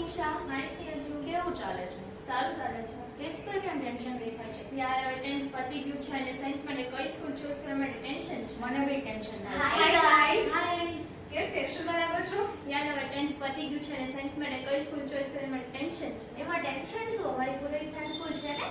નિશા. હાય સિયાજુ. કેવું ચાલે છે? સારું ચાલે છે. ફેસ પર કેમ ટેન્શન દેખાય છે? યાર હવે 10th પતી ગયું છે અને સાયન્સ માટે કઈ સ્કૂલ ચૂઝ કરવા માટે ટેન્શન છે. મને બી ટેન્શન થાય Hi છે. guys. હાય. કેમ ટેન્શનમાં લાગો છો? યાર હવે 10th પતી ગયું છે અને સાયન્સ માટે કઈ સ્કૂલ ચોઈસ કરવા માટે ટેન્શન છે. એમાં ટેન્શન શું? અમારી પુરોહિત સાયન્સ સ્કૂલ છે ને.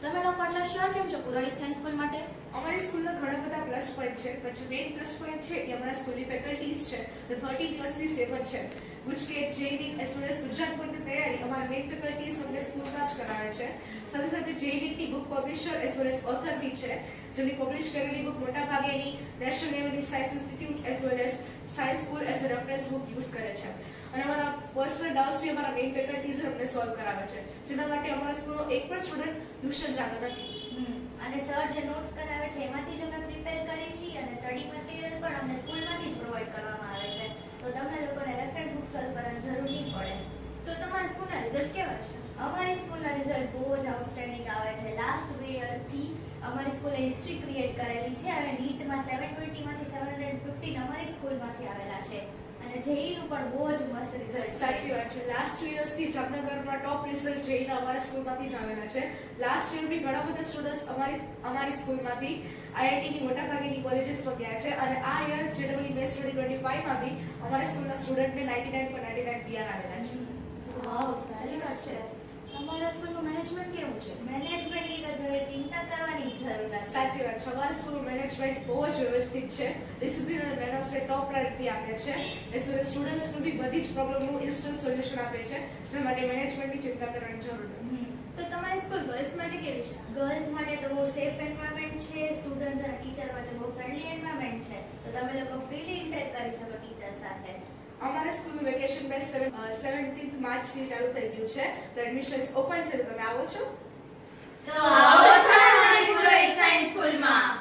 તમે લોકો આટલા શ્યોર કેમ છો પુરોહિત સાયન્સ સ્કૂલ માટે? અમારી સ્કૂલના ઘણા બધા પ્લસ પોઈન્ટ છે, પણ જે મેઇન પ્લસ પોઈન્ટ છે એ અમારા સ્કૂલની ફેકલ્ટીઝ છે. The 13 yearsની સેવન છે. ગુજકેટ, જેઈની એઝ વેલ એઝ ગુજરાત બોર્ડની તૈયારી અમારા મેઇન ફેકલ્ટીઝ અમને સ્કૂલમાં જ કરાવે છે. સાથે સાથે જેઈની book publisher as well as author બી છે, જેમની પબ્લિશ કરેલી બુક મોટાભાગેની નેશનલ લેવલની science institute as well as science school as a reference book use કરે છે. અને અમારા પર્સનલ ડાઉટ્સ બી અમારા મેઇન ફેકલ્ટીઝ અમને સોલ્વ કરાવે છે, જેના માટે અમારા સ્કૂલનો એક પણ સ્ટુડન્ટ ટ્યુશન જતો નથી. અને સર જે નોટ્સ કરાવે છે એમાંથી જ અમે પ્રિપેર કરીએ છીએ અને સ્ટડી મટીરિયલ પણ અમને સ્કૂલમાંથી જ પ્રોવાઈડ કરવામાં આવે છે. તો તમને લોકોને રેફરન્સ બુક સોલ્વ કરવાની જરૂર નહીં પડે. તો તમારા સ્કૂલના રિઝલ્ટ કેવા છે? અમારી સ્કૂલના રિઝલ્ટ બહુ જ આઉટસ્ટેન્ડિંગ આવે છે. લાસ્ટ 2 યરથી અમારી સ્કૂલે હિસ્ટ્રી ક્રિએટ કરેલી છે અને નીટમાં 720 માંથી 715 અમારી જ સ્કૂલમાંથી આવેલા છે. અને જેઈનું પણ બહુ જ મસ્ત રિઝલ્ટ સાચી વાત છે. લાસ્ટ 2 યર્સથી જામનગરમાં ટોપ રિઝલ્ટ જઈને અમારા સ્કૂલમાંથી જ આવેલા છે. લાસ્ટ યર બી ઘણા બધા સ્ટુડન્ટ્સ અમારી સ્કૂલમાંથી આઈઆઈટીની મોટાભાગેની કોલેજીસમાં ગયા છે અને આ યર જેડબલઈ બેસ્ટ 2025માં બી અમારા સ્કૂલના સ્ટુડન્ટને 99.99 પીઆર આવેલા છે. વાવ, સારી વાત છે. તમારા સ્કૂલનું મેનેજમેન્ટ કેવું છે? મેનેજમેન્ટની તો જોઈએ ચિંતા કરવાની જરૂર નથી. સાચી વાત છે. અમારા સ્કૂલનું મેનેજમેન્ટ બહુ જ વ્યવસ્થિત છે. ડિસિપ્લિન અને મેનર્સને ટોપ પ્રાયોરિટી આપે છે. એઝ વેલ સ્ટુડન્ટ્સનું બી બધી જ પ્રોબ્લેમનું ઇન્સ્ટન્ટ સોલ્યુશન આપે છે, જે માટે મેનેજમેન્ટની ચિંતા કરવાની જરૂર નથી. તો તમારી સ્કૂલ ગર્લ્સ માટે કેવી છે? ગર્લ્સ માટે તો બહુ સેફ એન્વાયરમેન્ટ છે. સ્ટુડન્ટ્સ અને ટીચર વચ્ચે બહુ ફ્રેન્ડલી એન્વાયરમેન્ટ છે. તો તમે લોકો ફ્રીલી ઇન્ટરેક્ટ કરી શકો ટીચર સાથે. અમારા સ્કૂલનું વેકેશન બેચ 17th માર્ચથી ચાલુ થઈ ગયું છે. તો એડમિશન્સ ઓપન છે, તો તમે આવો છો? તો આવો છો અમારી પુરોહિત સાયન્સ સ્કૂલમાં.